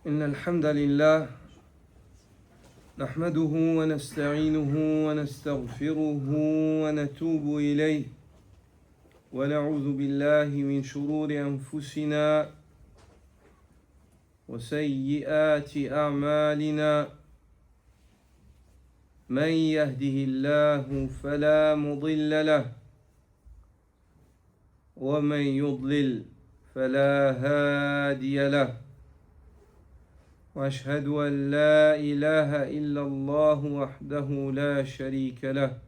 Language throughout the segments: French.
إن الحمد لله نحمده ونستعينه ونستغفره ونتوب إليه ونعوذ بالله من شرور أنفسنا وسيئات أعمالنا من يهده الله فلا مضل له ومن يضلل فلا هادي له وأشهد أن لا إله إلا الله وحده لا شريك له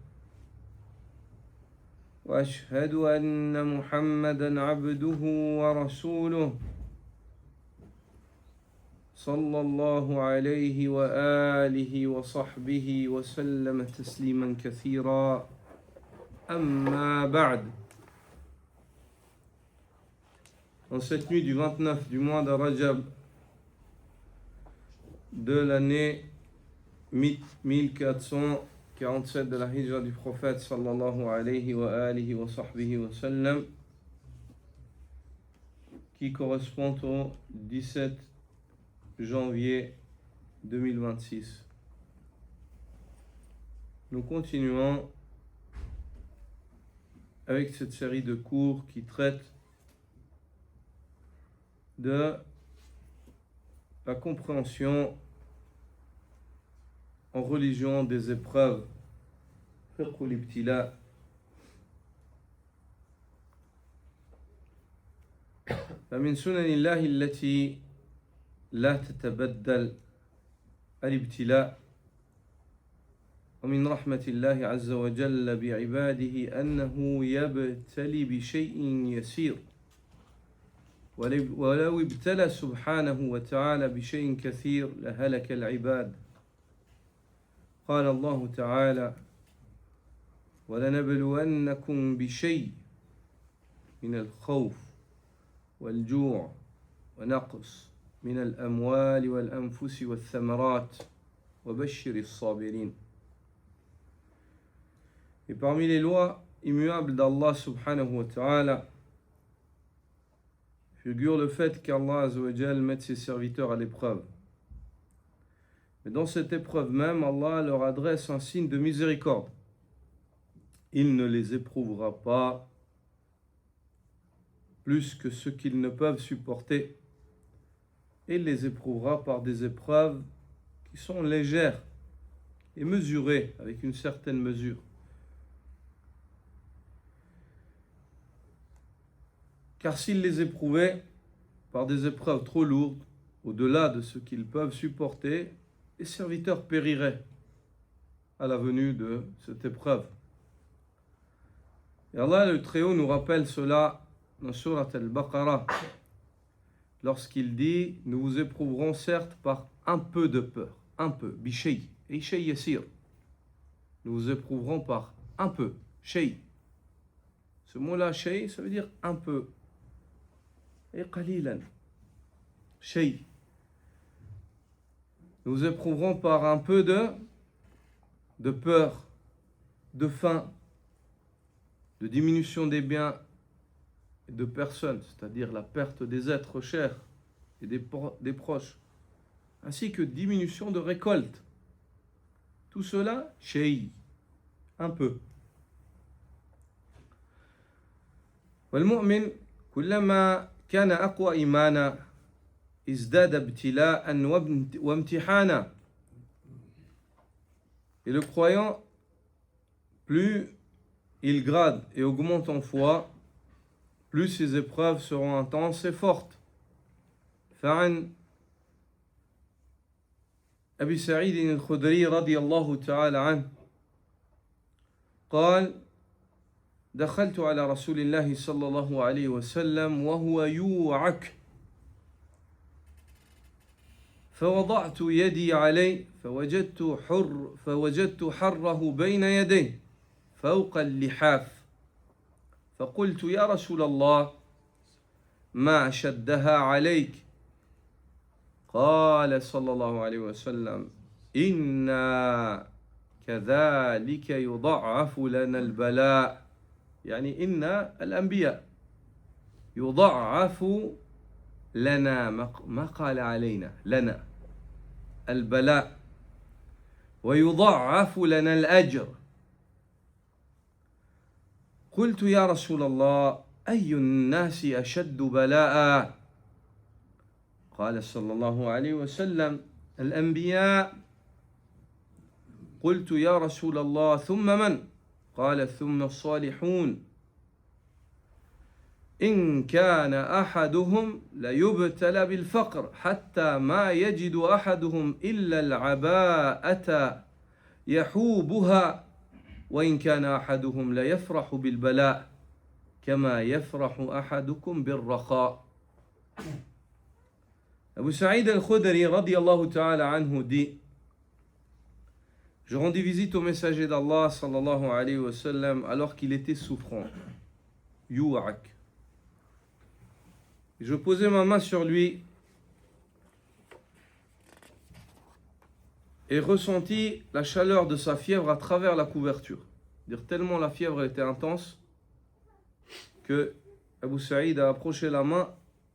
وأشهد أن محمدًا عبده ورسوله صلى الله عليه وآله وصحبه وسلم تسليمًا كثيرا أما بعد. En cette nuit du 29 du mois de Rajab de l'année 1447 de la hijra du prophète sallallahu alayhi wa alihi wa sahbihi wa sallam, qui correspond au 17 janvier 2026. Nous continuons avec cette série de cours qui traite de la compréhension en religion des épreuves. فقه الابتلاء. فمن سنن الله التي لا تتبدل الابتلاء، ومن رحمة الله عز وجل بعباده أنه يبتلي بشيء يسير، ولو ابتلى سبحانه وتعالى بشيء كثير لهلك العباد. قال الله تعالى: ولنبلونكم بشيء من الخوف والجوع ونقص من الأموال والأنفس والثمرات وبشر الصابرين. Et parmi les lois immuables d'Allah subhanahu wa ta'ala figure le fait qu'Allah azza wa jal mette ses serviteurs à l'épreuve. Mais dans cette épreuve même, Allah leur adresse un signe de miséricorde. Il ne les éprouvera pas plus que ce qu'ils ne peuvent supporter. Il les éprouvera par des épreuves qui sont légères et mesurées avec une certaine mesure. Car s'ils les éprouvaient par des épreuves trop lourdes, au-delà de ce qu'ils peuvent supporter, les serviteurs périraient à la venue de cette épreuve. Et Allah le Très-Haut nous rappelle cela dans Surat Al-Baqarah, lorsqu'il dit: nous vous éprouverons certes par un peu de peur, un peu, bishay, et shay yasir. Nous vous éprouverons par un peu, shay. Ce mot-là, shay, ça veut dire un peu. Et qalilan, shay. Nous éprouverons par un peu de peur, de faim, de diminution des biens et de personnes, c'est-à-dire la perte des êtres chers et des proches, ainsi que diminution de récolte. Tout cela, shay, un peu. والمؤمن كلما كان أقوى إيمانا ازداد ابتلاء وامتحانا. Et le croyant, plus il grade et augmente en foi, plus ses épreuves seront intenses et fortes. فعن أبي سعيد الخدري رضي الله تعالى عنه قال: دخلت على رسول الله صلى الله عليه وسلم وهو يوعك، فوضعت يدي عليه فوجدت حره بين يديه فوق اللحاف، فقلت: يا رسول الله، ما شدها عليك؟ قال صلى الله عليه وسلم: إنا كذلك يضعف لنا البلاء. يعني إن الأنبياء يضعف لنا ما قال علينا لنا البلاء ويضاعف لنا الأجر. قلت يا رسول الله أي الناس أشد بلاء؟ قال صلى الله عليه وسلم الأنبياء. قلت يا رسول الله ثم من؟ قال ثم الصالحون. إن كان أحدهم ليبتلى بالفقر حتى ما يجد أحدهم إلا العباءة يحوبها وإن كان أحدهم ليفرح بالبلاء كما يفرح أحدكم بالرخاء. Abu Sa'id al-Khudri radiyallahu ta'ala anhu dit: Je rendis visite au messager d'Allah sallallahu alayhi wa sallam alors qu'il était souffrant. Yu'ak. Je posais ma main sur lui et ressentis la chaleur de sa fièvre à travers la couverture. Dire tellement la fièvre était intense que Abu Sa'id a approché la main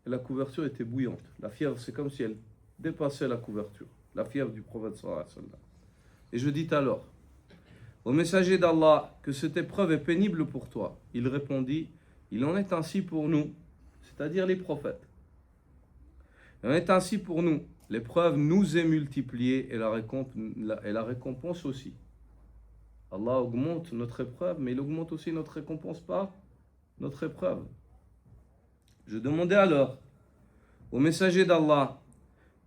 et la couverture était bouillante. La fièvre, c'est comme si elle dépassait la couverture. La fièvre du prophète sallallahu alayhi wa sallam. Et je dis alors au messager d'Allah que cette épreuve est pénible pour toi. Il répondit: il en est ainsi pour nous, c'est-à-dire les prophètes. Il en est ainsi pour nous. L'épreuve nous est multipliée et la récompense aussi. Allah augmente notre épreuve, mais il augmente aussi notre récompense par notre épreuve. Je demandais alors au messager d'Allah: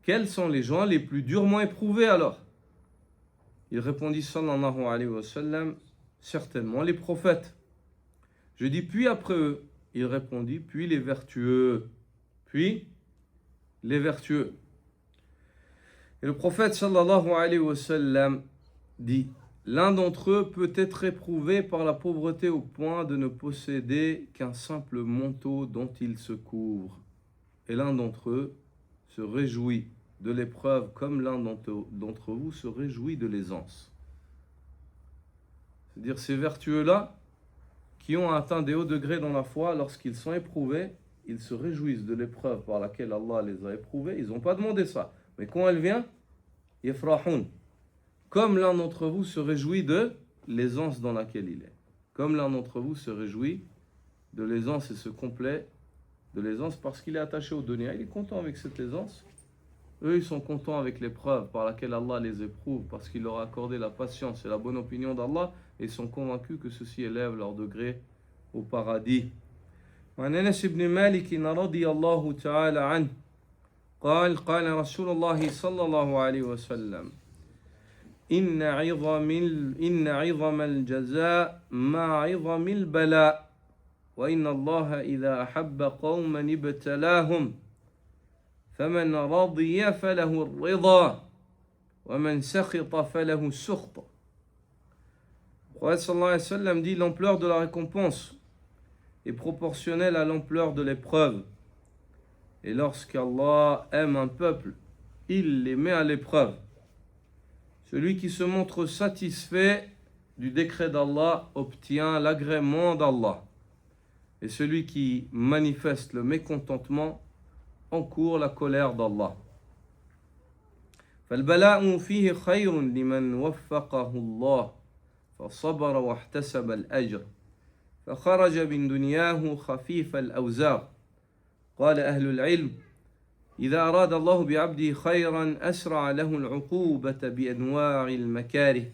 quels sont les gens les plus durement éprouvés alors? Il répondit sallallahu alayhi wa sallam: certainement les prophètes. Je dis: puis après eux? Il répondit: puis les vertueux. Puis les vertueux. Et le prophète sallallahu alayhi wa sallam dit: l'un d'entre eux peut être éprouvé par la pauvreté au point de ne posséder qu'un simple manteau dont il se couvre. Et l'un d'entre eux se réjouit de l'épreuve comme l'un d'entre vous se réjouit de l'aisance. C'est-à-dire ces vertueux-là qui ont atteint des hauts degrés dans la foi, lorsqu'ils sont éprouvés, ils se réjouissent de l'épreuve par laquelle Allah les a éprouvés. Ils n'ont pas demandé ça. Mais quand elle vient, yafrahun. Comme l'un d'entre vous se réjouit de l'aisance dans laquelle il est. Comme l'un d'entre vous se réjouit de l'aisance et se complaît de l'aisance parce qu'il est attaché au dunya. Il est content avec cette aisance. Eux, ils sont contents avec l'épreuve par laquelle Allah les éprouve parce qu'il leur a accordé la patience et la bonne opinion d'Allah et ils sont convaincus que ceci élève leur degré au paradis. وعن أنس بن مالك رضي الله تعالى عنه قال قال رسول الله صلى الله عليه وسلم إن عظم الجزاء مع عظم البلاء وإن الله إذا أحب قوما ابتلاهم فمن رضي فله الرضا ومن سخط فله السخط. Le prophète sallallahu alayhi wa sallam dit: l'ampleur de la récompense est proportionnelle à l'ampleur de l'épreuve. Et lorsqu'Allah aime un peuple, il les met à l'épreuve. Celui qui se montre satisfait du décret d'Allah obtient l'agrément d'Allah. Et celui qui manifeste le mécontentement encourt la colère d'Allah. فالبلاء فيه خير لمن وفقه الله فصبر واحتسب الأجر فخرج من دنياه خفيف الأوزار. قال أهل العلم: إذا أراد الله بعبده خيرا أسرع له العقوبة بأنواع المكاره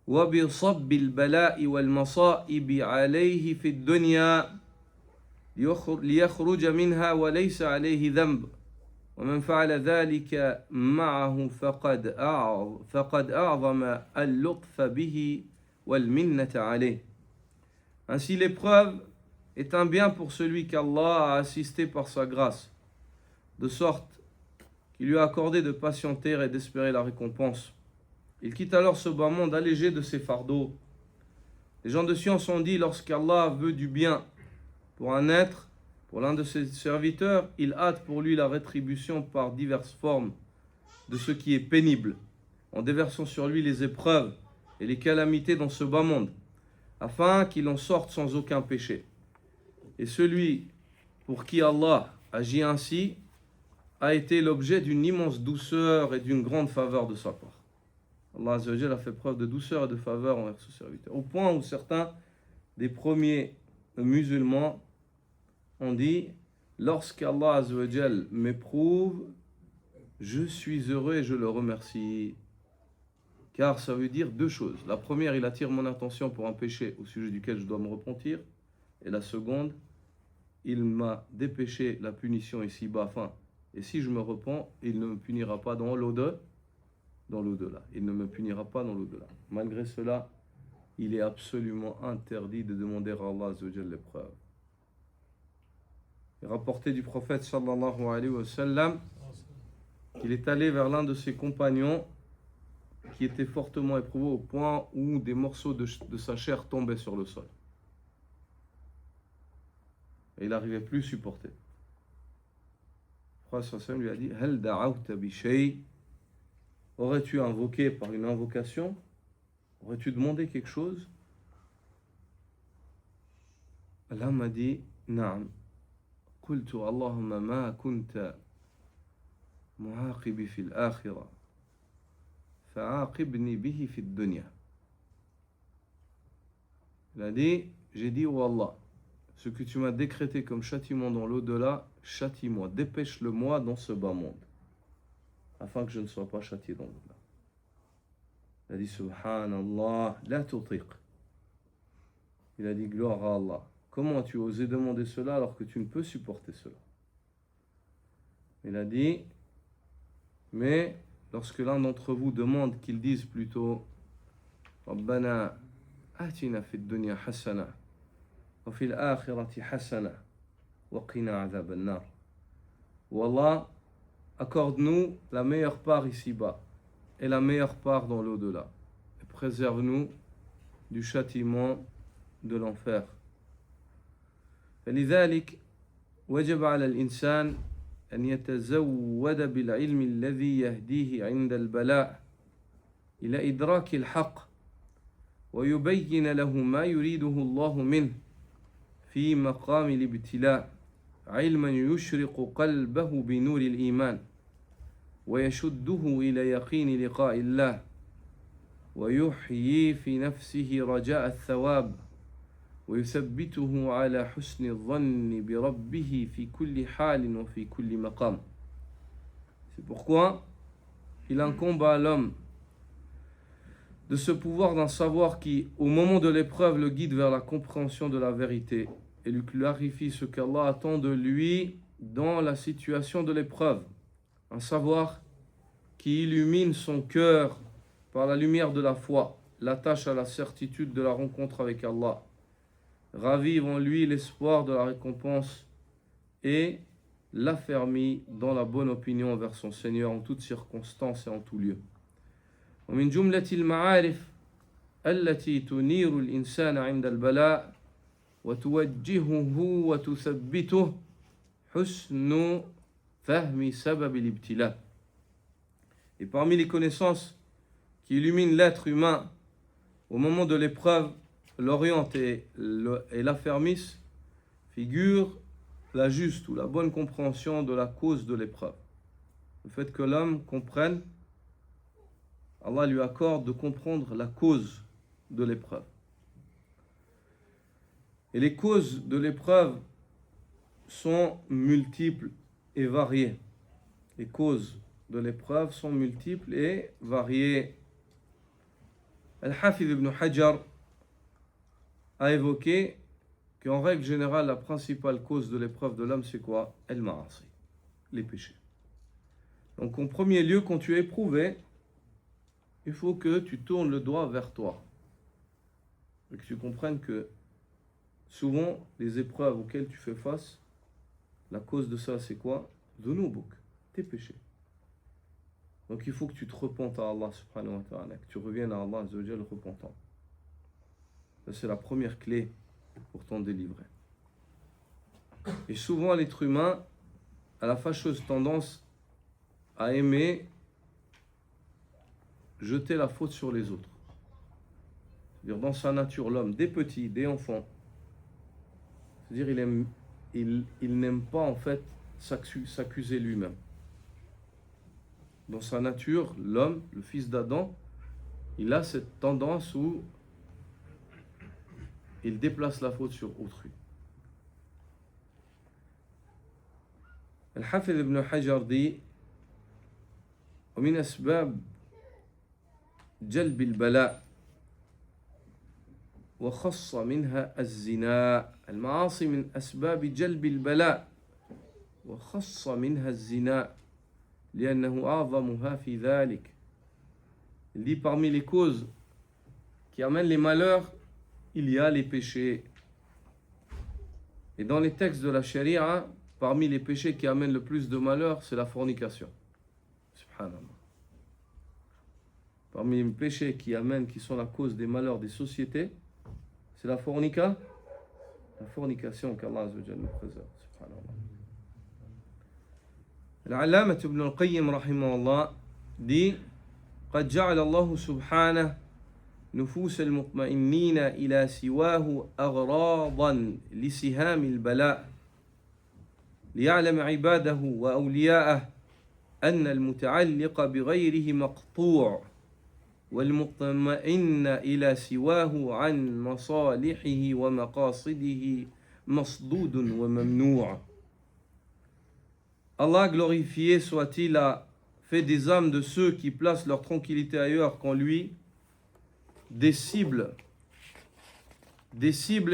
وبصب البلاء والمصائب عليه في الدنيا ليخرج منها وليس عليه ذنب ومن فعل ذلك معه فقد أعظم اللطف به والمنة عليه. Ainsi l'épreuve est un bien pour celui qu'Allah a assisté par sa grâce, de sorte qu'il lui a accordé de patienter et d'espérer la récompense. Il quitte alors ce bas monde allégé de ses fardeaux. Les gens de science ont dit: lorsqu'Allah veut du bien pour un être, pour l'un de ses serviteurs, il hâte pour lui la rétribution par diverses formes de ce qui est pénible, en déversant sur lui les épreuves et les calamités dans ce bas monde, afin qu'il en sorte sans aucun péché. Et celui pour qui Allah agit ainsi a été l'objet d'une immense douceur et d'une grande faveur de sa part. Allah Azza wa Jal a fait preuve de douceur et de faveur envers ce serviteur. Au point où certains des premiers musulmans ont dit, lorsqu'Allah Azza wa Jal m'éprouve, je suis heureux et je le remercie. Car ça veut dire deux choses. La première, il attire mon attention pour un péché au sujet duquel je dois me repentir. Et la seconde, il m'a dépêché la punition ici-bas. Enfin, et si je me repens, il ne me punira pas dans l'au-delà. Il ne me punira pas dans l'au-delà. Malgré cela, il est absolument interdit de demander à Allah Azza wa Jal l'épreuve. Il est rapporté du prophète sallallahu alayhi wa sallam qu'il est allé vers l'un de ses compagnons qui était fortement éprouvé au point où des morceaux de sa chair tombaient sur le sol. Et il n'arrivait plus à supporter. Le prophète sallallahu lui a dit, Hal da'awta bi shay? Aurais-tu invoqué par une invocation? Aurais-tu demandé quelque chose? L'homme a dit, Naam. Qultu Allahumma ma kunta mu'aqibi fil akhirah. Fa'aqibni bihi fid dunya. Il a dit, j'ai dit, oh Allah, ce que tu m'as décrété comme châtiment dans l'au-delà, châtie-moi, dépêche-le-moi dans ce bas monde, afin que je ne sois pas châtié dans l'au-delà. Il a dit, Subhanallah, la tutiq. Il a dit, gloire à Allah. Comment as-tu osé demander cela alors que tu ne peux supporter cela? Il a dit, mais lorsque l'un d'entre vous demande qu'il dise plutôt Rabbana atina fid dunya hasana wa fil akhirati hasana wa qina adhab an-nar. Ou Allah, accorde-nous la meilleure part ici-bas et la meilleure part dans l'au-delà. Et préserve-nous du châtiment de l'enfer. فلذلك وجب على الإنسان أن يتزود بالعلم الذي يهديه عند البلاء إلى إدراك الحق ويبين له ما يريده الله منه في مقام الابتلاء علما يشرق قلبه بنور الإيمان ويشده إلى يقين لقاء الله ويحيي في نفسه رجاء الثواب ويثبته على حسن الظن بربه في كل حال وفي كل مقام. C'est pourquoi il incombe à l'homme de se pouvoir d'un savoir qui, au moment de l'épreuve, le guide vers la compréhension de la vérité et lui clarifie ce qu'Allah attend de lui dans la situation de l'épreuve. Un savoir qui illumine son cœur par la lumière de la foi, l'attache à la certitude de la rencontre avec Allah, ravive en lui l'espoir de la récompense et l'affermit dans la bonne opinion envers son Seigneur en toutes circonstances et en tout lieu. ومن جملة المعارف التي تنير الإنسان عند البلاء وتوجهه وتثبته حسن فهم سبب الابتلاء. Et parmi les connaissances qui illuminent l'être humain au moment de l'épreuve, l'orientent et l'affermissent, figure la juste ou la bonne compréhension de la cause de l'épreuve. Le fait que l'homme comprenne, Allah lui accorde de comprendre la cause de l'épreuve. Et les causes de l'épreuve sont multiples et variées. Les causes de l'épreuve sont multiples et variées. Al-Hafidh ibn Hajar a évoqué qu'en règle générale, la principale cause de l'épreuve de l'homme, c'est quoi? El-Ma'asi, les péchés. Donc en premier lieu, quand tu es éprouvé, il faut que tu tournes le doigt vers toi. Et que tu comprennes que souvent, les épreuves auxquelles tu fais face, la cause de ça, c'est quoi? Dhunubuk, tes péchés. Donc il faut que tu te repentes à Allah subhanahu wa ta'ala, que tu reviennes à Allah azza wa jalla repentant. Ça, c'est la première clé pour t'en délivrer. Et souvent, l'être humain a la fâcheuse tendance à aimer jeter la faute sur les autres. C'est-à-dire, dans sa nature, l'homme, des petits, des enfants, c'est-à-dire, il aime il n'aime pas en fait s'accuser lui-même. Dans sa nature, l'homme, le fils d'Adam, il a cette tendance où il déplace la faute sur autrui. Al-Hafidh ibn Hajar dit ومن أسباب جلب البلاء وخص منها الزنا المعاصي من أسباب جلب البلاء وخص منها الزنا لأنه أعظمها في ذلك. Il dit parmi les causes qui amènent les malheurs, il y a les péchés. Et dans les textes de la charia, parmi les péchés qui amènent le plus de malheurs, c'est la fornication. Subhanallah. Parmi les péchés qui sont la cause des malheurs des sociétés, c'est la fornication qu'Allah Azza wa Jalla nous préserve. Subhanallah. Al-Allama Ibn al-Qayyim rahimahullah dit قد جعل الله سبحانه نفوس المطمئنين إلى سواه أغراضا لسهام البلاء ليعلم عباده وأولياءه أن المتعلق بغيره مقطوع والمطمئن إلى سواه عن مصالحه ومقاصده مصدود وممنوع. Allah glorifié soit-il a fait des âmes de ceux qui placent leur tranquillité ailleurs qu'en lui des cibles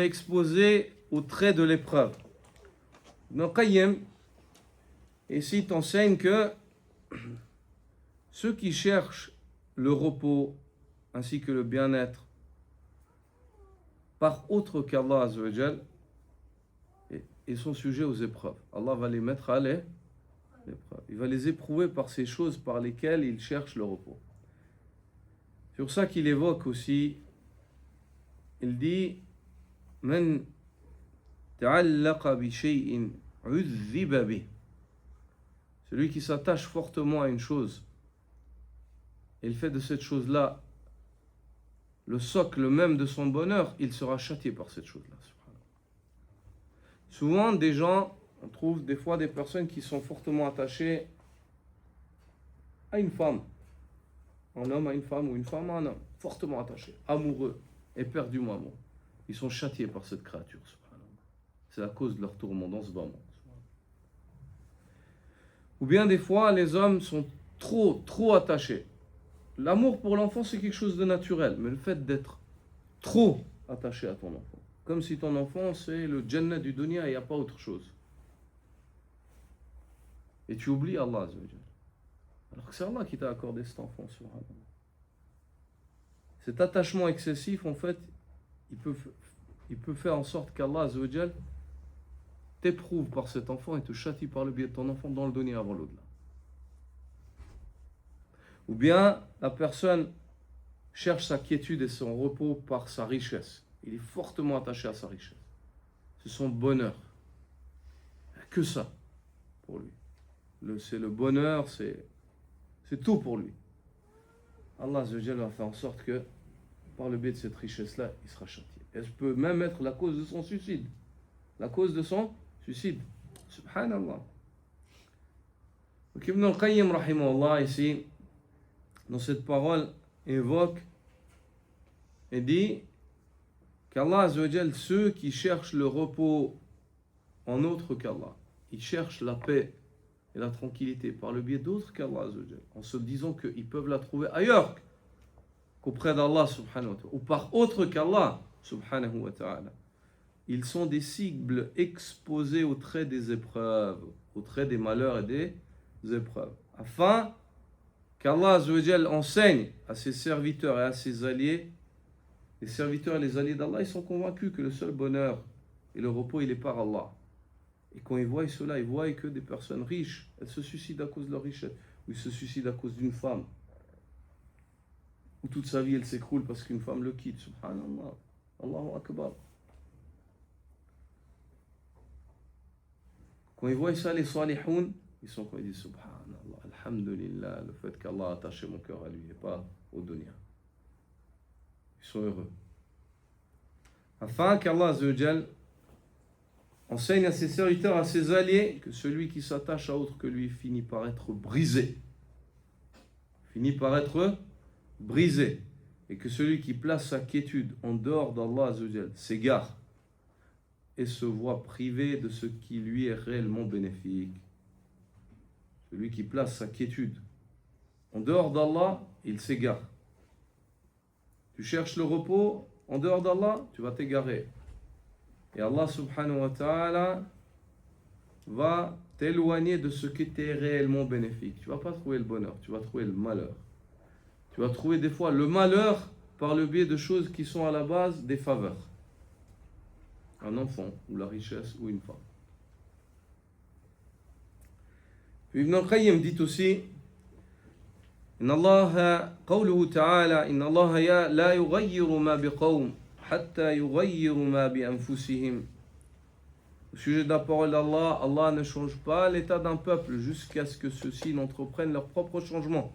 exposées aux traits de l'épreuve. Ibn Qayyim ici t'enseigne que ceux qui cherchent le repos ainsi que le bien-être par autre qu'Allah Azza wa Jal, ils sont sujets aux épreuves. Allah va les mettre à l'épreuve. Il va les éprouver par ces choses par lesquelles ils cherchent le repos. C'est pour ça qu'il évoque aussi, il dit Man ta'allaqa bi shay'in udhiba bih. Celui qui s'attache fortement à une chose et il fait de cette chose-là le socle même de son bonheur, il sera châtié par cette chose-là. Souvent, des gens, on trouve des fois des personnes qui sont fortement attachées à une femme. Un homme à une femme ou une femme à un homme. Fortement attachés, amoureux, éperdument amoureux. Ils sont châtiés par cette créature. C'est à cause de leur tourment dans ce bas monde. Ou bien des fois, les hommes sont trop attachés. L'amour pour l'enfant, c'est quelque chose de naturel. Mais le fait d'être trop attaché à ton enfant, comme si ton enfant, c'est le Jannah du dunya et il n'y a pas autre chose. Et tu oublies Allah Azza wa Jalla. Alors que c'est Allah qui t'a accordé cet enfant, subhanallah. Cet attachement excessif, en fait, il peut faire en sorte qu'Allah Azza wa Jalla t'éprouve par cet enfant et te châtie par le biais de ton enfant dans le dunya avant l'au-delà. Ou bien la personne cherche sa quiétude et son repos par sa richesse. Il est fortement attaché à sa richesse. C'est son bonheur. Il n'y a que ça pour lui. C'est le bonheur, c'est tout pour lui. Allah Azza wa Jalla va faire en sorte que par le biais de cette richesse-là, il sera châtié. Et ça peut même être la cause de son suicide. La cause de son suicide. Subhanallah. Donc Ibn al-Qayyim rahimahullah ici, dans cette parole, évoque et dit qu'Allah Azza wa Jalla, ceux qui cherchent le repos en autre qu'Allah, ils cherchent la paix et la tranquillité par le biais d'autres qu'Allah Azza wa Jalla, en se disant qu'ils peuvent la trouver ailleurs qu'auprès d'Allah subhanahu wa ta'ala, ou par autre qu'Allah subhanahu wa ta'ala. Ils sont des cibles exposées aux traits des épreuves, aux traits des malheurs et des épreuves, afin qu'Allah Azza wa Jalla enseigne à ses serviteurs et à ses alliés. Les serviteurs et les alliés d'Allah, ils sont convaincus que le seul bonheur et le repos, il est par Allah. Et quand ils voient cela, ils voient que des personnes riches, elles se suicident à cause de leur richesse, ou ils se suicident à cause d'une femme, ou toute sa vie elle s'écroule parce qu'une femme le quitte. Subhanallah, Allahu Akbar. Quand ils voient ça, les salihoun, ils sont quoi? Ils disent Subhanallah, Alhamdulillah, le fait qu'Allah a attaché mon cœur à lui et pas au dunya. Ils sont heureux. Afin qu'Allah Azza wa Jal enseigne à ses serviteurs, à ses alliés, que celui qui s'attache à autre que lui finit par être brisé. Finit par être brisé. Et que celui qui place sa quiétude en dehors d'Allah Azzawajal s'égare et se voit privé de ce qui lui est réellement bénéfique. Celui qui place sa quiétude en dehors d'Allah, il s'égare. Tu cherches le repos en dehors d'Allah, tu vas t'égarer. Et Allah subhanahu wa ta'ala va t'éloigner de ce qui t'est réellement bénéfique. Tu ne vas pas trouver le bonheur, tu vas trouver le malheur. Tu vas trouver des fois le malheur par le biais de choses qui sont à la base des faveurs. Un enfant, ou la richesse, ou une femme. Ibn al-Qayyim dit aussi إن الله قوله تعالى إن الله لا يغير ما بقوم حتى يغيروا ما بأنفسهم. Au sujet de la parole d'Allah, Allah ne change pas l'état d'un peuple jusqu'à ce que ceux-ci n'entreprennent leur propre changement.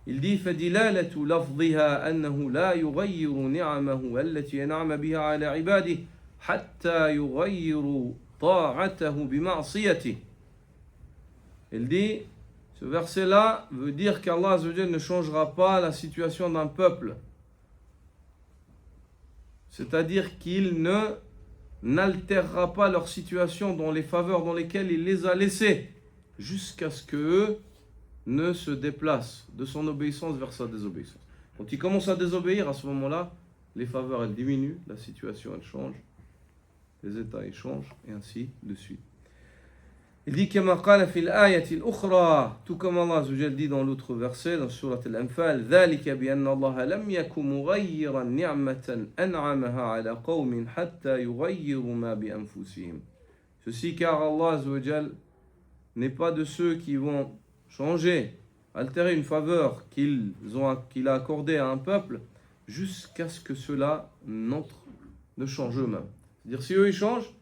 Il dit فدلالة لفظها أنه لا يغير نعمه التي أنعم بها على عباده حتى يغيروا طاعته بمعصيته. Il dit, ce verset-là veut dire qu'Allah Azzawajal ne changera pas la situation d'un peuple. C'est-à-dire qu'il n'altérera pas leur situation dans les faveurs dans lesquelles il les a laissés, jusqu'à ce qu'eux ne se déplacent de son obéissance vers sa désobéissance. Quand ils commencent à désobéir, à ce moment-là, les faveurs elles diminuent, la situation elle change, les états ils changent, et ainsi de suite. Il dit كما قال في الآية الأخرى, tout comme Allah Azzawajal dit dans l'autre verset, dans Surat Al-Anfal, ذلك بأن الله لم يكن مغيرا نعمة أنعمها على قوم حتى يغيروا ما بأنفسهم. Ceci car Allah Azzawajal n'est pas de ceux qui vont changer, altérer une faveur qu'il a accordée à un peuple jusqu'à ce que cela ne change eux-mêmes. C'est-à-dire si eux ils changent,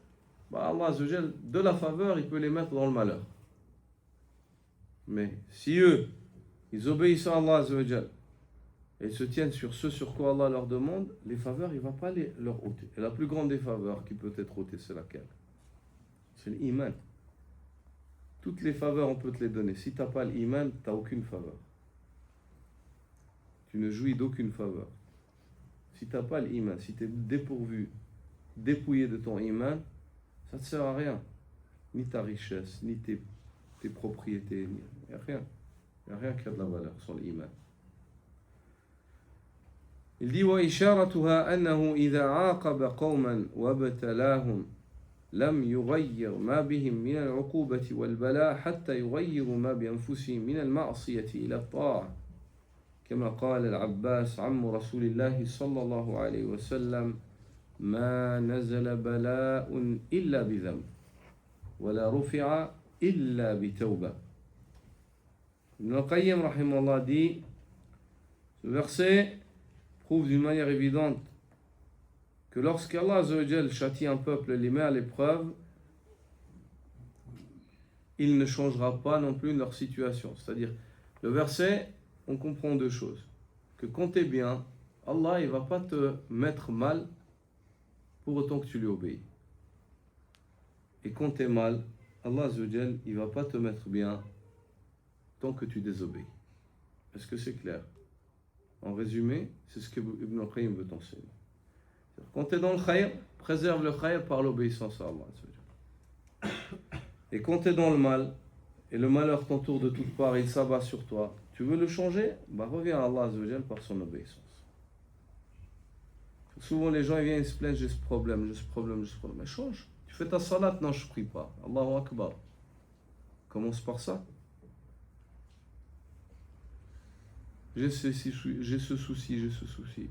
Allah Azzawajal, de la faveur, il peut les mettre dans le malheur. Mais si eux, ils obéissent à Allah Azzawajal et se tiennent sur ce sur quoi Allah leur demande, les faveurs, il ne va pas leur ôter. Et la plus grande des faveurs qui peut être ôtée, c'est laquelle? C'est l'iman. Toutes les faveurs, on peut te les donner. Si tu n'as pas l'iman, tu n'as aucune faveur. Tu ne jouis d'aucune faveur. Si tu n'as pas l'iman, si tu es dépourvu, dépouillé de ton iman, ça ne te sert à rien. Ni ta richesse, ni tes propriétés. Il n'y a rien. Il n'y a rien qui a de la valeur sans l'iman. Il dit وإشارتها أنه إذا عاقب قوما وابتلاهم لم يغير ما بهم من العقوبة والبلاء حتى يغيروا ما بأنفسهم من المعصية إلى الطاعة كما قال العباس عم رسول الله صلى الله عليه وسلم ما نزل بلاء إلا بذنب ولا رفع إلا بتوبة. Ibn al-Qayyim rahimahullah dit, ce verset prouve d'une manière évidente que lorsqu'Allah Azzawajal châtie un peuple et les met à l'épreuve, il ne changera pas non plus leur situation. C'est-à-dire, le verset, on comprend deux choses. Que quand tu es bien, Allah ne va pas te mettre mal pour autant que tu lui obéis. Et quand tu es mal, Allah Azzawajal, il ne va pas te mettre bien tant que tu désobéis. Est-ce que c'est clair? En résumé, c'est ce que Ibn al-Qayyim veut t'enseigner. Quand tu es dans le khayr, préserve le khayr par l'obéissance à Allah. Et quand tu es dans le mal, et le malheur t'entoure de toutes parts, il s'abat sur toi, tu veux le changer? Reviens à Allah Azzawajal par son obéissance. Souvent les gens ils viennent se plaindre, j'ai ce problème. Mais change. Tu fais ta salat? Non, je ne prie pas. Allahu Akbar. Commence par ça. J'ai ce souci.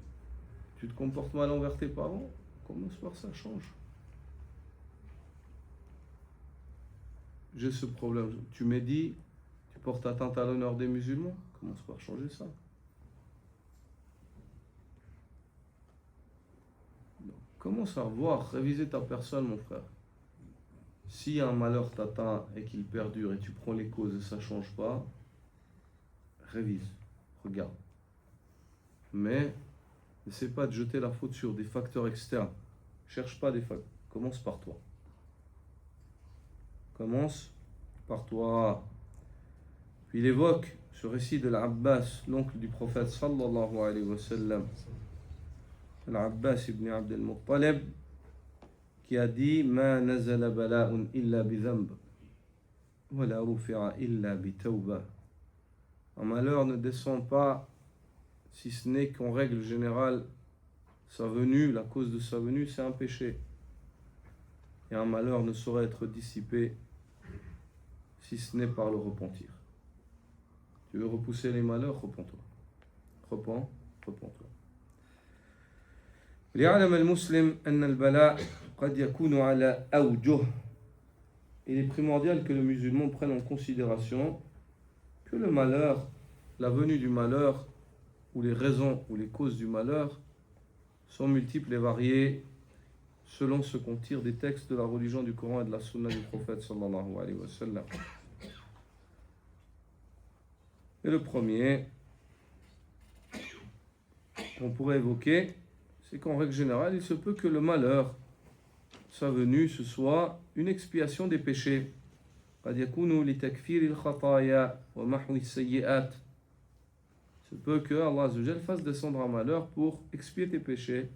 Tu te comportes mal envers tes parents? Commence par ça, change. J'ai ce problème. Tu médis, tu portes atteinte à l'honneur des musulmans? Commence par changer ça. Donc, commence à voir, réviser ta personne, mon frère. Si un malheur t'atteint et qu'il perdure et tu prends les causes et ça ne change pas, révise, regarde. Mais n'essaie pas de jeter la faute sur des facteurs externes. Cherche pas des facteurs. Commence par toi. commence par toi. Puis il évoque ce récit de l'Abbas, l'oncle du prophète sallallahu alayhi wa sallam, l'Abbas ibn Abd al-Muttalib, qui a dit Ma nazala bala'un illa bi dhanb, wa la rufi'a illa bi tawba. Un malheur ne descend pas si ce n'est qu'en règle générale, sa venue, la cause de sa venue, c'est un péché. Et un malheur ne saurait être dissipé si ce n'est par le repentir. Tu veux repousser les malheurs, repens-toi. Repens-toi. ليعلم المسلم أن البلاء قد يكون على أوجه. Il est primordial que le musulman prenne en considération que le malheur, la venue du malheur, ou les raisons ou les causes du malheur sont multiples et variées selon ce qu'on tire des textes de la religion du Coran et de la Sunna du prophète sallallahu alayhi wa sallam. Et le premier qu'on pourrait évoquer, c'est qu'en règle générale, il se peut que le malheur, sa venue, ce soit une expiation des péchés. قد يكون لتكفير الخطايا ومحو السيئات. Il se peut que Allah Azza wa Jal fasse descendre un malheur pour expier tes péchés,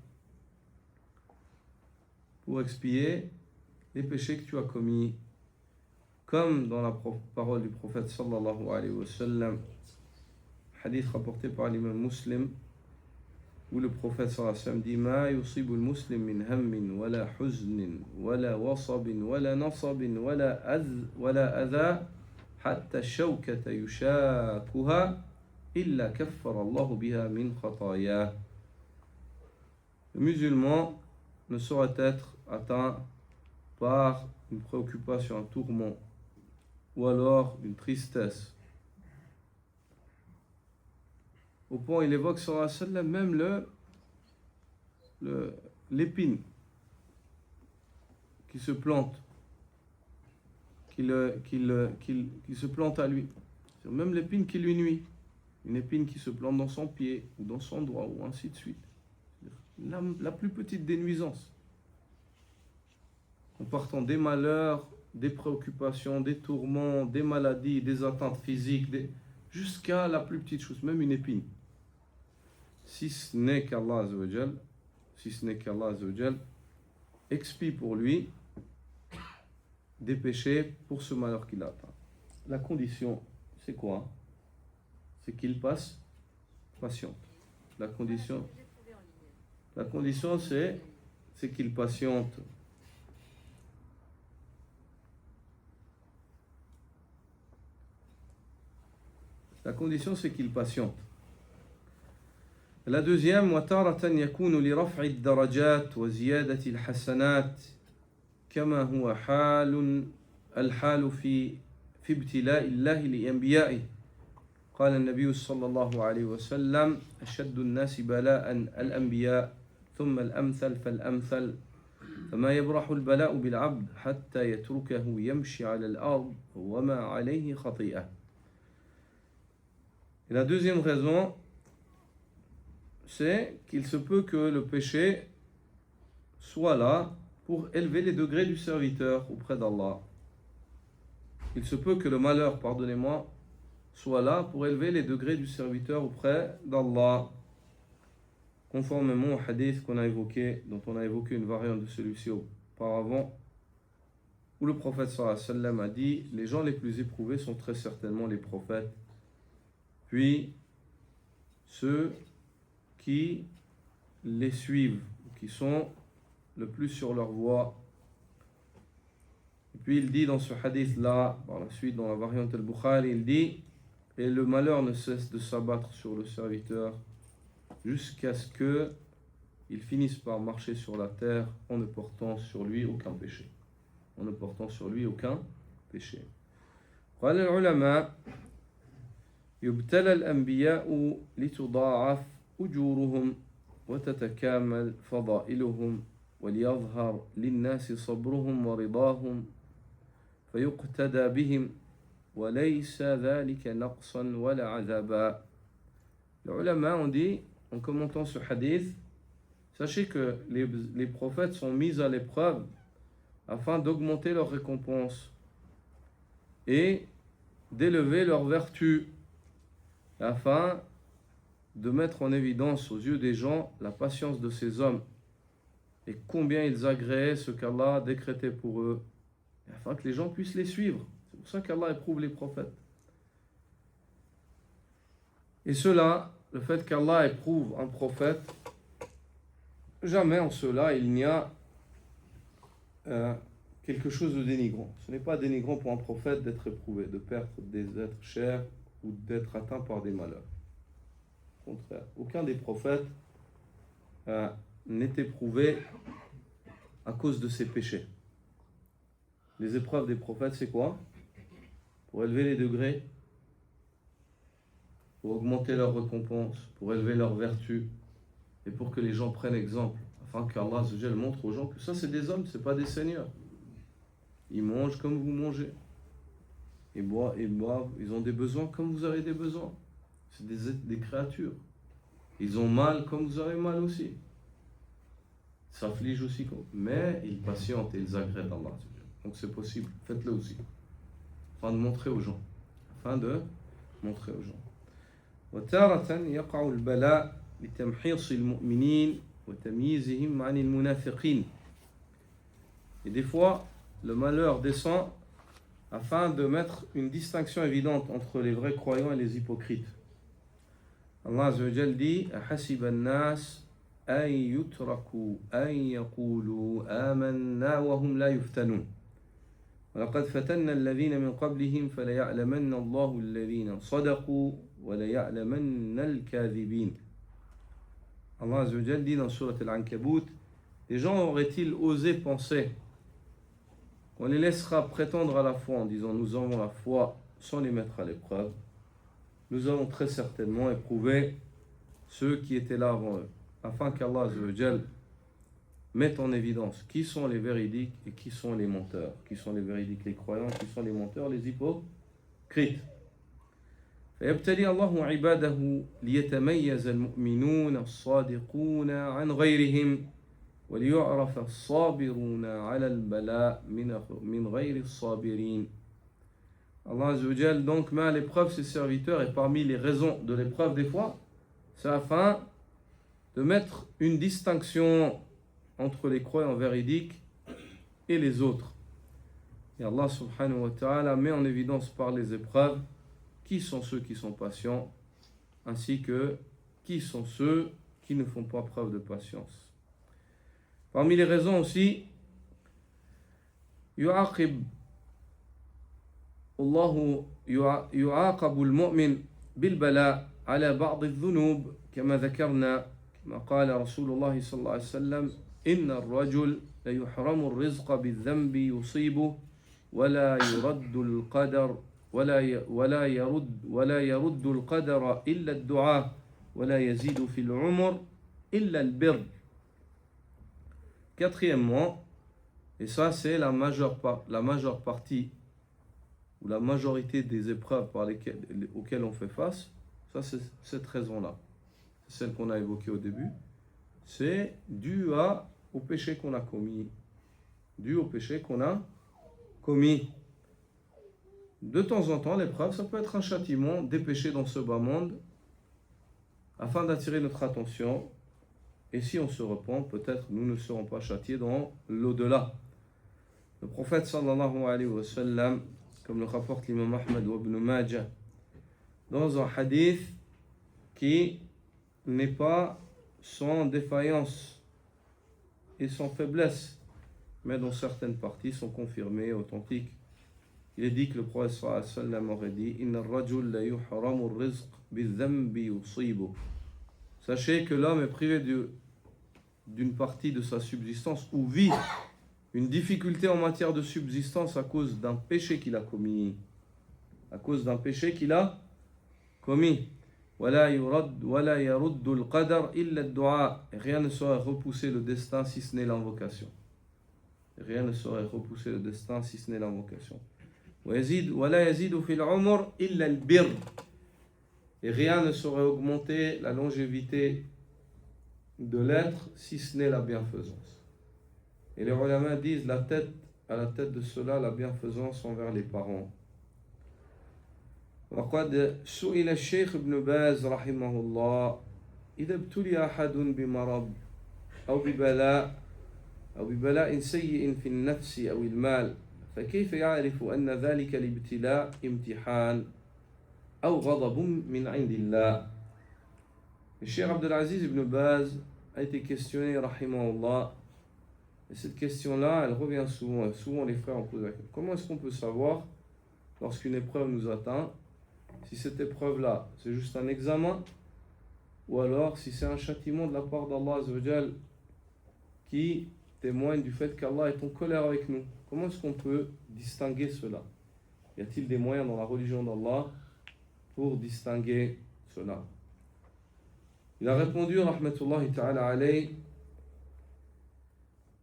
pour expier les péchés que tu as commis, comme dans la parole du prophète sallallahu alayhi wa sallam, hadith rapporté par l'imam Muslim, où le prophète sallallahu alayhi wa sallam dit Ma yusibu al-muslim min hammin, wala huznin, wala wasabin, wala nasabin, wala adha, hatta shawkata yushakuha, illa kaffara Allahu biha min khataya. Le musulman ne saurait être atteint par une préoccupation, un tourment, ou alors une tristesse. Au point, il évoque sallallahu alayhi wa sallam même l'épine qui se plante, qui se plante à lui. C'est même l'épine qui lui nuit. Une épine qui se plante dans son pied, ou dans son doigt, ou ainsi de suite. La plus petite des nuisances. En partant des malheurs, des préoccupations, des tourments, des maladies, des atteintes physiques, jusqu'à la plus petite chose, même une épine. Si ce n'est qu'Allah Azza wa Jal expie pour lui des péchés pour ce malheur qu'il a atteint. La condition, c'est quoi? C'est qu'il passe patiente. La condition, c'est qu'il patiente. La condition, c'est qu'il patiente. La deuxième, وتارة يكون لرفع الدرجات وزيادة الحسنات كما هو الحال في ابتلاء الله لأنبيائه. قال النبي صلى الله عليه وسلم أشد الناس بلاء الأنبياء ثم الأمثل فالأمثل فما يبرح البلاء بالعبد حتى يتركه يمشي على الأرض وما عليه خطيئة. Et la deuxième raison, c'est qu'il se peut que le péché soit là pour élever les degrés du serviteur auprès d'Allah. Il se peut que le malheur, pardonnez-moi, soit là pour élever les degrés du serviteur auprès d'Allah. Conformément au hadith qu'on a évoqué, dont on a évoqué une variante de celui-ci auparavant, où le prophète sallallahu alayhi wa sallam a dit les gens les plus éprouvés sont très certainement les prophètes, puis ceux qui les suivent, qui sont le plus sur leur voie. Et puis il dit dans ce hadith-là, par la suite dans la variante al-Bukhari, il dit et le malheur ne cesse de s'abattre sur le serviteur jusqu'à ce qu'il finisse par marcher sur la terre en ne portant sur lui aucun péché. قال العلماء يبتلى الأنبياء لتضاعف أجورهم وتتكامل فضائلهم وليظهر للناس صبرهم ورضاهم فيقتدى بهم وليس ذلك نقصا ولا عذابا. Les ulama ont dit, en commentant ce hadith, sachez que les prophètes sont mis à l'épreuve afin d'augmenter leur récompense et d'élever leurs vertus, afin de mettre en évidence aux yeux des gens la patience de ces hommes et combien ils agréaient ce qu'Allah a décrété pour eux, afin que les gens puissent les suivre. C'est pour ça qu'Allah éprouve les prophètes. Et cela, le fait qu'Allah éprouve un prophète, jamais en cela il n'y a quelque chose de dénigrant. Ce n'est pas dénigrant pour un prophète d'être éprouvé, de perdre des êtres chers ou d'être atteint par des malheurs. Au contraire, aucun des prophètes n'est éprouvé à cause de ses péchés. Les épreuves des prophètes, c'est quoi? Pour élever les degrés, pour augmenter leurs récompenses, pour élever leurs vertus, et pour que les gens prennent exemple, afin qu'Allah montre aux gens que ça c'est des hommes, c'est pas des seigneurs. Ils mangent comme vous mangez, ils boivent, ils ont des besoins comme vous avez des besoins. C'est des créatures. Ils ont mal comme vous avez mal aussi. Ils s'affligent aussi, mais ils patientent et ils agréent d'Allah. Donc c'est possible, faites-le aussi, afin de montrer aux gens. وتارة يقع البلاء لتمحيص المؤمنين وتمييزهم عن المنافقين. Et des fois, le malheur descend afin de mettre une distinction évidente entre les vrais croyants et les hypocrites. Allah Azza wa Jal dit أحسب الناس أن يتركوا أن يقولوا آمنا وهم لا يفتنون وَلَقَدْ فَتَنَّا الَّذِينَ مِنْ قَبْلِهِمْ فَلَيَعْلَمَنَّ اللَّهُ الَّذِينَ صَدَقُوا وَلَيَعْلَمَنَّ الْكَاذِبِينَ. Allah Azza wa Jal dit dans Surat Al-Ankabut, les gens auraient-ils osé penser qu'on les laissera prétendre à la foi en disant nous avons la foi sans les mettre à l'épreuve? Nous allons très certainement éprouver ceux qui étaient là avant eux, afin qu'Allah Azza wa Jal mettent en évidence qui sont les véridiques et qui sont les menteurs, qui sont les véridiques, les croyants, qui sont les menteurs, les hypocrites. فيبتلي الله عباده ليتميز المؤمنون الصادقون عن غيرهم وليعرف الصابرون على البلاء من غير الصابرين. Allah Azza wa Jal donc met à l'épreuve ses serviteurs, et parmi les raisons de l'épreuve des fois, c'est afin de mettre une distinction entre les croyants véridiques et les autres. Et Allah subhanahu wa ta'ala met en évidence par les épreuves qui sont ceux qui sont patients, ainsi que qui sont ceux qui ne font pas preuve de patience. Parmi les raisons aussi, يعاقب المؤمن بالبلاء على بعض الذنوب كما ذكرنا كما قال رسول الله صلى الله عليه وسلم إن الرجل ليحرم الرزق بالذنب يصيبه ولا يرد القدر ولا يرد القدر إلا الدعاء ولا يزيد في العمر إلا البر. Quatrièmement, et ça c'est la majeure partie ou la majorité des épreuves auxquelles on fait face, ça c'est cette raison-là, c'est celle qu'on a évoquée au début, c'est dû au péché qu'on a commis. De temps en temps, l'épreuve, ça peut être un châtiment des péchés dans ce bas monde, afin d'attirer notre attention. Et si on se repent, peut-être nous ne serons pas châtiés dans l'au-delà. Le prophète sallallahu alayhi wa sallam, comme le rapporte l'imam Ahmad ou Ibn Majah, dans un hadith qui n'est pas sans défaillance et sans faiblesse, mais dont certaines parties sont confirmées, authentiques. Il est dit que le prophète sallallahu alayhi wa sallam aurait dit Inna ar-rajul la yuhramu ar-rizq bi-dhanbi yusibu. Sachez que l'homme est privé d'une partie de sa subsistance ou vit une difficulté en matière de subsistance à cause d'un péché qu'il a commis. ولا يرد القدر إلا الدعاء. Rien ne saurait repousser le destin si ce n'est l'invocation. ولا يزيد في العمر إلا البر. Et rien ne saurait augmenter la longévité de l'être si ce n'est la bienfaisance. Et les ulama disent à la tête de cela la bienfaisance envers les parents. وقد سئل الشيخ ابن باز رحمه الله إذا ابتلي أحد بمرض أو ببلاء سيء في النفس أو المال فكيف يعرف أن ذلك الابتلاء امتحان أو غضب من عند الله. Le Cheikh Abdelaziz ibn Baz a été questionné, rahimahullah, et cette question-là, elle revient souvent, et souvent les frères en posent la question. Comment est-ce qu'on peut savoir, lorsqu'une épreuve nous atteint, si cette épreuve-là, c'est juste un examen, ou alors si c'est un châtiment de la part d'Allah Azza wa Jal qui témoigne du fait qu'Allah est en colère avec nous? Comment est-ce qu'on peut distinguer cela? Y a-t-il des moyens dans la religion d'Allah pour distinguer cela? Il a répondu, rahmatullahi ta'ala alayh,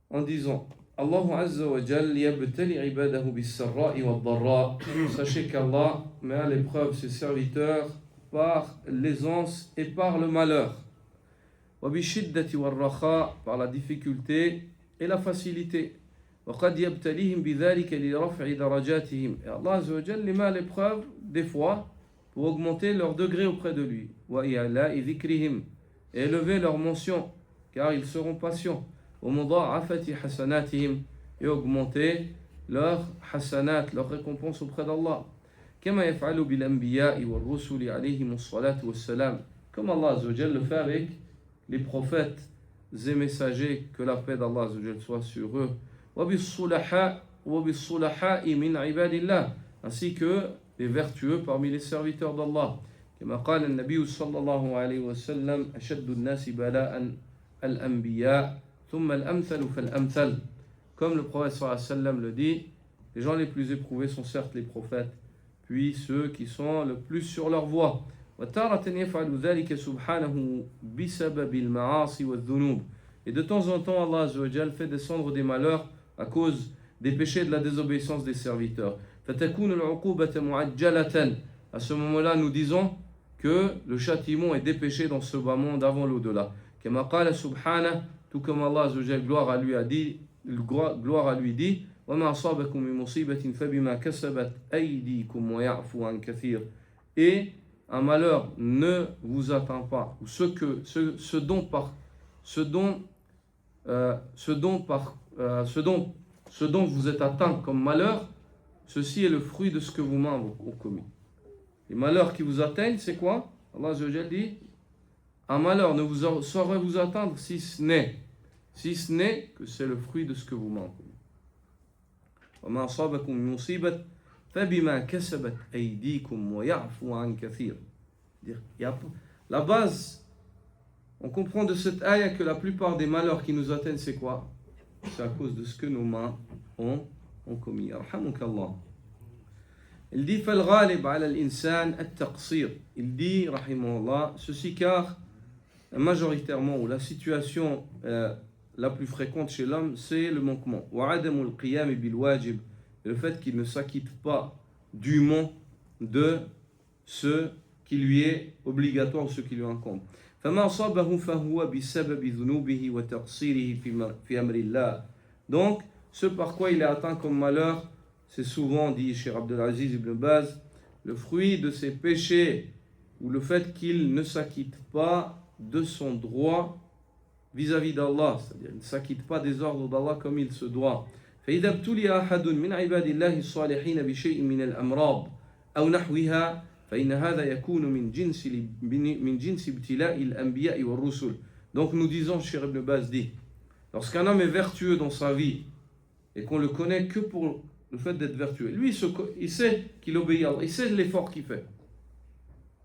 en disant Allahu Azza wa Jal yabtali ibadahu bis-sarra'i wad-dharra. Sachez qu'Allah met à l'épreuve ses serviteurs par l'aisance et par le malheur. Wa bi-shiddati wal-rakha, par la difficulté et la facilité. Wa qad yabtalihim bidhalika li raf'i darajatihim. Et Allah Azza wa Jal les met à l'épreuve des fois pour augmenter leur degré auprès de lui. Wa i'la'i dhikrihim, et élever leur mention, car ils seront patients. ومضاعفة حسناتهم, et augmenter leur hasanat, leur récompense auprès d'Allah. كما يفعل بالأنبياء والرسل عليهم الصلاة والسلام, comme Allah Azza wa Jal le fait avec les prophètes et messagers, que la paix d'Allah Azza wa Jal soit sur eux. وبالصلحاء من عباد الله, ainsi que les vertueux parmi les serviteurs d'Allah. كما قال النبي صلى الله عليه وسلم أشد الناس بلاء الأنبياء ثم الأمثل فالأمثل. Comme le prophète sallallahu alayhi wa sallam le dit, les gens les plus éprouvés sont certes les prophètes, puis ceux qui sont le plus sur leur voie. وتارة يفعل ذلك سبحانه بسبب المعاصي والذنوب. Et de temps en temps, Allah Azza wa Jal fait descendre des malheurs à cause des péchés de la désobéissance des serviteurs. فتكون العقوبة معجلة. À ce moment-là, nous disons que le châtiment est dépêché dans ce bas monde avant l'au-delà. كما قال سبحانه, tout comme Allah Azza wa Jal, gloire à lui dit وما أصابكم من مصيبة فبما كسبت أيديكم ويعفو عن كثير. Et un malheur ne vous atteint pas, ou ce dont vous êtes atteint comme malheur, ceci est le fruit de ce que vos mains ont commis. Les malheurs qui vous atteignent, c'est quoi? Allah Azza wa Jal dit, un malheur ne vous saurait vous atteindre si ce n'est que c'est le fruit de ce que vos mains ont commis. وما أصابكم من مصيبة فبما كسبت أيديكم ويعفو عن كثير. La base, on comprend de cette ayah que la plupart des malheurs qui nous atteignent, c'est quoi? C'est à cause de ce que nos mains ont commis. Arhamukallah. Il dit فالغالب على الإنسان التقصير. Il dit rahimahullah, ceci car majoritairement, ou la situation la plus fréquente chez l'homme, c'est le manquement. وعدم القيام بالواجب, le fait qu'il ne s'acquitte pas dûment de ce qui lui est obligatoire ou ce qui lui incombe. فما أصابه فهو بسبب ذنوبه وتقصيره في أمر الله. Donc, ce par quoi il est atteint comme malheur, c'est souvent, dit Cheikh Abdelaziz ibn Baz, le fruit de ses péchés, ou le fait qu'il ne s'acquitte pas de son droit vis-à-vis d'Allah, c'est-à-dire il ne s'acquitte pas des ordres d'Allah comme il se doit. فإذا ابتلي أحد من عباد الله الصالحين بشيء من الأمراض أو نحوها فإن هذا يكون من جنس ابتلاء الأنبياء والرسل. Donc nous disons, Cheikh Ibn Baz dit, lorsqu'un homme est vertueux dans sa vie et qu'on le connaît que pour le fait d'être vertueux, lui il sait qu'il obéit à Allah, il sait l'effort qu'il fait,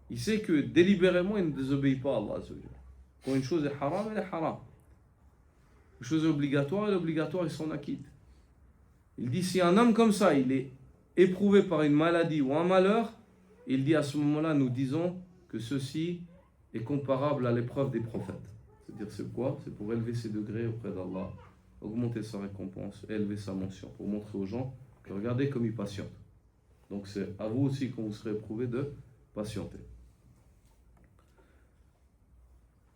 il sait que délibérément il ne désobéit pas à Allah. Quand une chose est haram, elle est haram. Une chose est obligatoire, elle est obligatoire, il s'en acquitte. Il dit, si un homme comme ça, il est éprouvé par une maladie ou un malheur, il dit à ce moment-là, nous disons que ceci est comparable à l'épreuve des prophètes. C'est-à-dire, c'est quoi? C'est pour élever ses degrés auprès d'Allah, augmenter sa récompense, élever sa mention, pour montrer aux gens que regardez comme il patiente. Donc c'est à vous aussi qu'on vous serez éprouvé de patienter.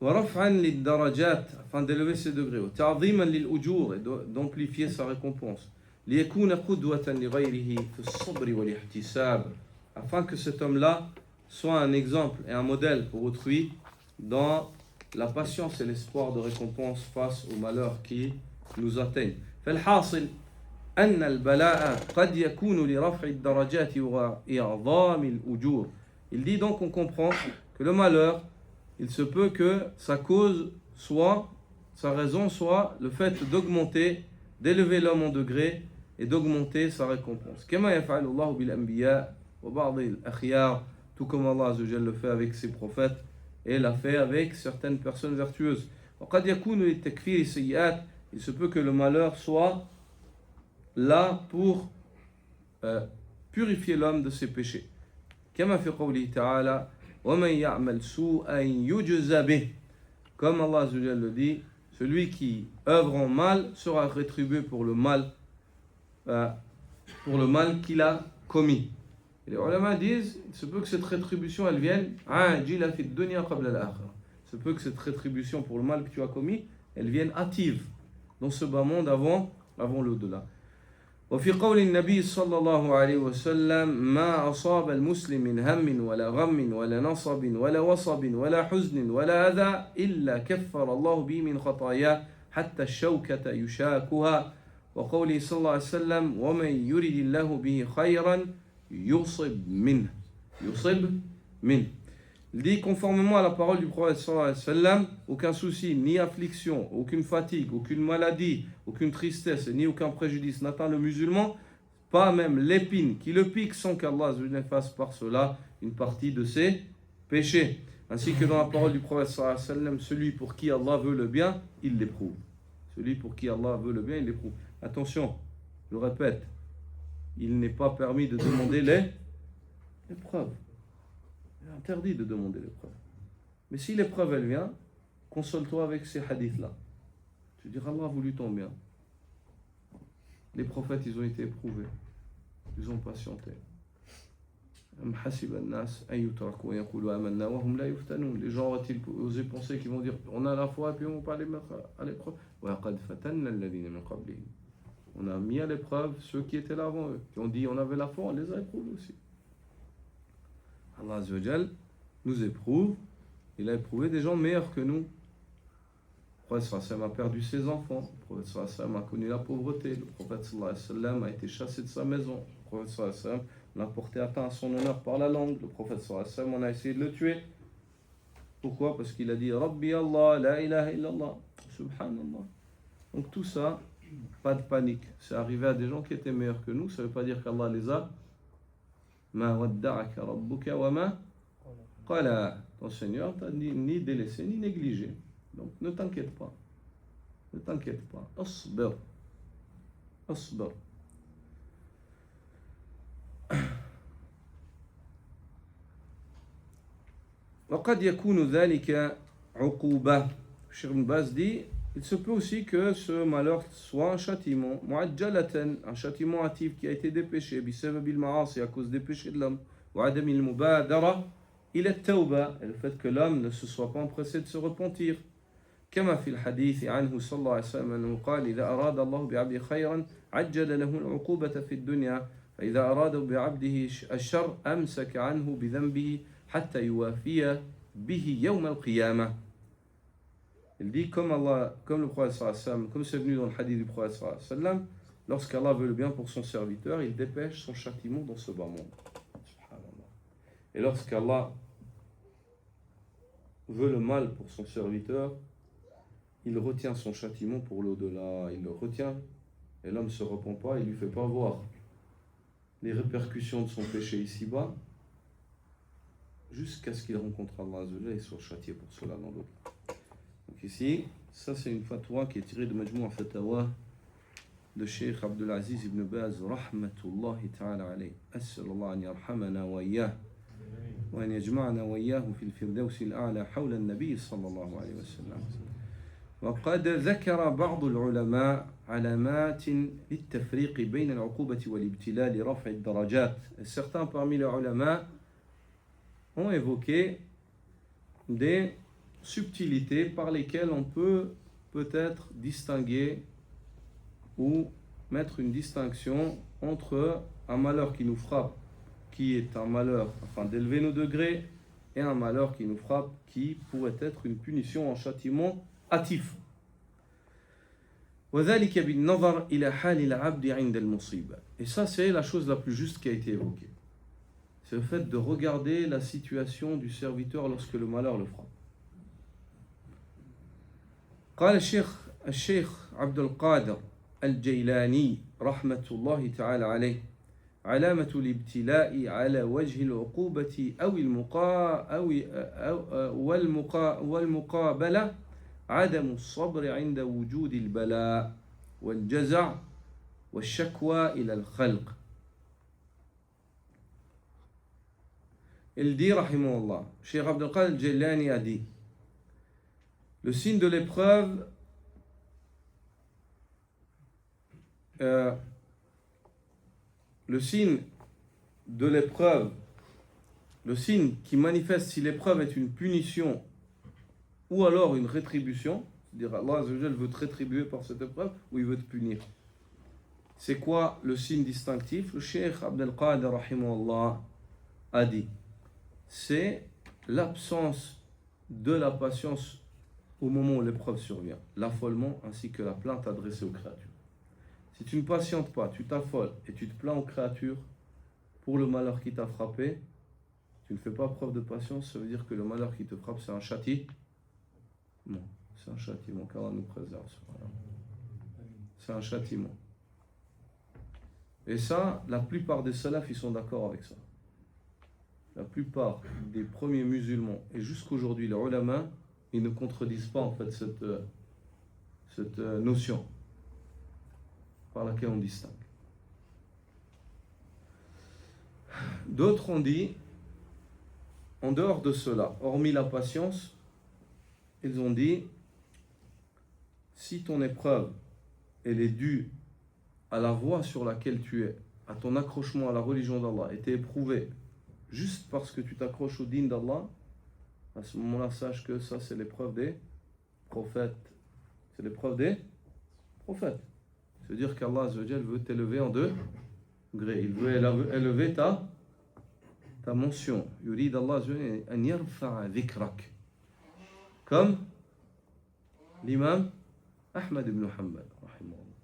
ورفعا للدرجات, afin d'élever ses degrés, وتعظيما للأجور, et d'amplifier sa récompense, ليكون قدوة لغيره في الصبر والاحتساب, afin que cet homme-là soit un exemple et un modèle pour autrui dans la patience et l'espoir de récompense face aux malheurs qui nous atteignent. فالحاصل أن البلاء قد يكون لرفع الدرجات وإعظام الأجور. Il dit donc, on comprend que le malheur, il se peut que sa cause soit, sa raison soit le fait d'augmenter, d'élever l'homme en degré et d'augmenter sa récompense. كما يفعل الله بالأنبياء وبعض الأخيار, tout comme Allah Azza wa Jalla le fait avec ses prophètes et l'a fait avec certaines personnes vertueuses. وقد يكون للتكفير سيئات, il se peut que le malheur soit là pour purifier l'homme de ses péchés. كما في قوله تعالى ومن يعمل سوءا يجزى به, comme Allah Azza wa Jalla le dit, celui qui œuvre en mal sera rétribué pour le mal qu'il a commis. Et les ulama disent, il se peut que cette rétribution elle vienne, il se peut que cette rétribution pour le mal que tu as commis, elle vienne hâtive dans ce bas monde avant l'au-delà. وفي قول النبي صلى الله عليه وسلم ما أصاب المسلم من هم ولا غم ولا نصب ولا وصب ولا حزن ولا أذى إلا كفر الله به من خطاياه حتى الشوكة يشاكها وقوله صلى الله عليه وسلم ومن يرد الله به خيرا يصب منه. Il dit, conformément à la parole du prophète sallallahu alayhi wa sallam, aucun souci, ni affliction, aucune fatigue, aucune maladie, aucune tristesse, ni aucun préjudice n'atteint le musulman, pas même l'épine qui le pique sans qu'Allah fasse par cela une partie de ses péchés. Ainsi que dans la parole du prophète sallallahu alayhi wa sallam, celui pour qui Allah veut le bien, il l'éprouve. Celui pour qui Allah veut le bien, il l'éprouve. Attention, je répète, il n'est pas permis de demander l'épreuve. Il est interdit de demander l'épreuve. Mais si l'épreuve elle vient, console-toi avec ces hadiths-là. Tu diras Allah a voulu ton bien. Les prophètes, ils ont été éprouvés. Ils ont patienté. Les gens auraient-ils osé penser qu'ils vont dire on a la foi et puis on va pas les mettre à l'épreuve. On a mis à l'épreuve ceux qui étaient là avant eux, qui ont dit on avait la foi, on les a éprouvés aussi. Allah Azza wa Jal nous éprouve, il a éprouvé des gens meilleurs que nous. Le prophète sallallahu alayhi wa sallam a perdu ses enfants, le prophète sallallahu alayhi wa sallam a connu la pauvreté, le prophète sallallahu alayhi wa sallam a été chassé de sa maison, le prophète sallallahu alayhi wa sallam l'a porté atteint à son honneur par la langue, le prophète sallallahu alayhi wa sallam on a essayé de le tuer. Pourquoi? Parce qu'il a dit Rabbi Allah, la ilaha illallah, subhanallah. Donc tout ça, pas de panique, c'est arrivé à des gens qui étaient meilleurs que nous, ça ne veut pas dire qu'Allah les a Ma wadda'aka rabbuka wa ma qala. Ton Seigneur t'a ni délaissé ni négligé. Donc ne t'inquiète pas. Ne t'inquiète pas. Asbir. Asbir. وقد يكون ذلك عقوبة. Cheikh Ibn Baz dit, il se peut aussi que ce malheur soit un châtiment, un châtiment hâtif qui a été dépêché, à cause des péchés de l'homme, et le fait que l'homme ne se soit pas empressé de se repentir. كما في الحديث عنه صلى الله عليه وسلم أنه قال إذا أراد الله بعبده خيرا عجل له العقوبة في الدنيا فإذا أراد بعبده الشر أمسك عنه بذنبه حتى يوافي به يوم القيامة. Il dit comme le prophète sallallahu alayhi wa sallam, comme c'est venu dans le hadith du prophète sallallahu alayhi wa sallam, lorsqu'Allah veut le bien pour son serviteur, il dépêche son châtiment dans ce bas monde. Subhanallah. Et lorsqu'Allah veut le mal pour son serviteur, il retient son châtiment pour l'au-delà, il le retient, et l'homme ne se repent pas, il ne lui fait pas voir les répercussions de son péché ici-bas, jusqu'à ce qu'il rencontre Allah Azza wa Jalla et soit châtié pour cela dans l'au-delà. Donc ici, ça c'est une fatwa qui est tirée de Majmou' Fatawa de Cheikh Abdulaziz ibn Baz, rahmatullahi ta'ala alayh. As'alallah an yarhamana wa iyyah, wa an yajma'na wa iyyahu fil firdaus al-a'la hawla an-nabi sallallahu alayhi wa sallam. وقد ذكر بعض العلماء علامات للتفريق بين العقوبة والابتلاء لرفع الدرجات. Certains parmi les ulama ont évoqué des subtilités par lesquelles on peut peut-être distinguer ou mettre une distinction entre un malheur qui nous frappe qui est un malheur afin d'élever nos degrés, et un malheur qui nous frappe, qui pourrait être une punition, un châtiment hâtif. وذلك بالنظر إلى حال العبد عند المصيبة. Et ça, c'est la chose la plus juste qui a été évoquée. C'est le fait de regarder la situation du serviteur lorsque le malheur le frappe. قال الشيخ عبد القادر الجيلاني رحمة الله تعالى عليه: علامة الابتلاء على وجه العقوبة والمقابلة عدم الصبر عند وجود البلاء والجزع والشكوى إلى الخلق. Il dit, rahimahullah, Cheikh Abdul Qadir al-Jilani a dit: le signe de l'épreuve le signe qui manifeste si l'épreuve est une punition ou alors une rétribution, c'est-à-dire Allah Azza wa Jal veut te rétribuer par cette épreuve ou il veut te punir. C'est quoi le signe distinctif? Le Cheikh Abdul Qadir rahimahullah a dit: c'est l'absence de la patience au moment où l'épreuve survient, l'affolement ainsi que la plainte adressée aux créatures. Si tu ne patientes pas, tu t'affoles et tu te plains aux créatures pour le malheur qui t'a frappé, tu ne fais pas preuve de patience, ça veut dire que le malheur qui te frappe, c'est un châtiment. Non, c'est un châtiment, qu'Allah nous préserve. C'est un châtiment. Et ça, la plupart des salafs, ils sont d'accord avec ça. La plupart des premiers musulmans, et jusqu'aujourd'hui, les ulama, ils ne contredisent pas en fait cette notion par laquelle on distingue. D'autres ont dit, en dehors de cela, hormis la patience, ils ont dit, si ton épreuve, elle est due à la voie sur laquelle tu es, à ton accrochement à la religion d'Allah, et t'es éprouvé juste parce que tu t'accroches au din d'Allah, à ce moment-là, sache que ça, c'est l'épreuve des prophètes. C'est l'épreuve des prophètes. C'est-à-dire qu'Allah Azza wa Jal veut t'élever en degrés. Il veut élever ta mention. Yurid Allah Azza wa Jal an yarfa'a dhikrak. Comme l'imam Ahmad ibn Hanbal, rahimahullah.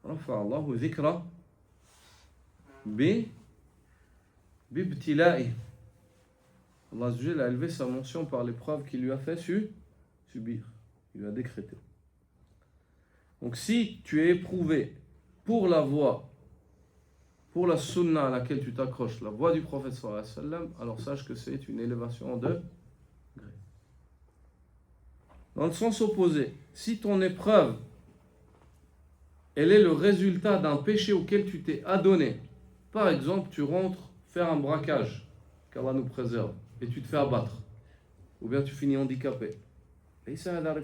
Rafa'a Allahu dhikra bibtila'i. Allah Azza wa Jal a élevé sa mention par l'épreuve qu'il lui a fait subir. Il lui a décrété. Donc si tu es éprouvé pour la voie, pour la sunna à laquelle tu t'accroches, la voie du prophète sallallahu alayhi wa sallam, alors sache que c'est une élévation en degrés. Dans le sens opposé, si ton épreuve, elle est le résultat d'un péché auquel tu t'es adonné, par exemple, tu rentres faire un braquage, qu'Allah nous préserve, et tu te fais abattre, ou bien tu finis handicapé, et ça a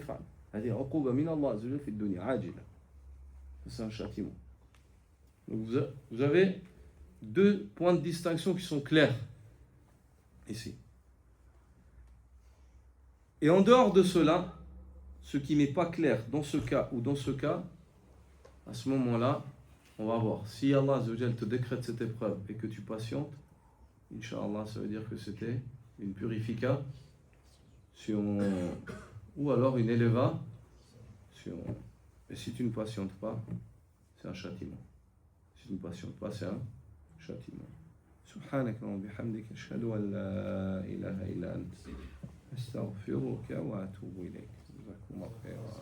c'est un châtiment. Donc vous avez deux points de distinction qui sont clairs ici. Et en dehors de cela, ce qui n'est pas clair dans ce cas ou dans ce cas, à ce moment-là, on va voir. Si Allah Azza wa Jal te décrète cette épreuve et que tu patientes, Inch'Allah, ça veut dire que c'était une purification ou alors une élévation. Et si tu ne patientes pas, c'est un châtiment. Si tu ne patientes pas, c'est un châtiment. Subhanak wa bihamdik, ashhadu an la ilaha illa ant, astaghfiruka wa atubu ilayk. Jazakumullah khairan.